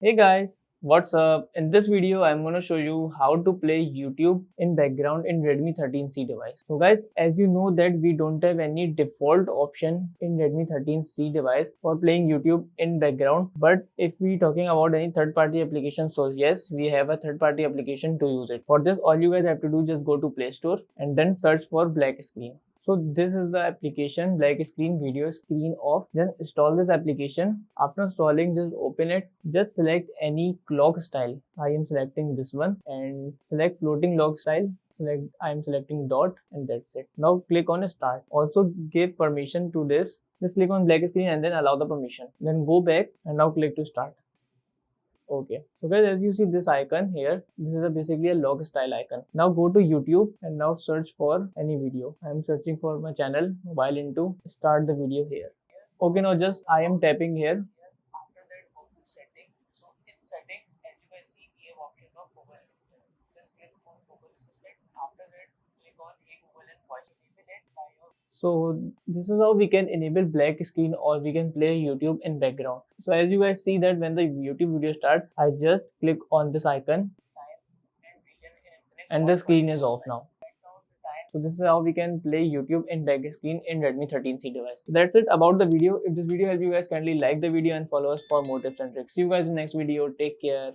Hey guys, what's up? In this video, I'm gonna show you how to play YouTube in background in Redmi 13C device. So guys, as you know that we don't have any default option in Redmi 13C device for playing YouTube in background. But if we talking about any third-party application, so yes, we have a third-party application to use it. For this, all you guys have to do just go to Play Store and then search for black screen. So this is the application black screen video screen off. Then install this application. After installing, just open it. Just select any clock style. I am selecting this one and select floating log style. I am selecting dot and that's it. Now click on start. Also give permission to this. Just click on black screen and then allow the permission. Then go back and now click to start. Okay, so guys, as you see this icon here, this is basically a log style icon. Now go to YouTube and now search for any video. I am searching for my channel Mobileinto. Start the video here. Okay, now just I am tapping here. After that, go to setting. So in setting, as you guys see, we have option of Google Assistant. Just click on Google Assistant. After that, click on Hey Google and voice enable it by your. So this is how we can enable black screen or we can play YouTube in background. So as you guys see that when the YouTube video starts, I just click on this icon and the screen is off now. So this is how we can play YouTube in back screen in Redmi 13C device. So that's it about the video. If this video helped you guys, kindly like the video and follow us for more tips and tricks. See you guys in the next video. Take care.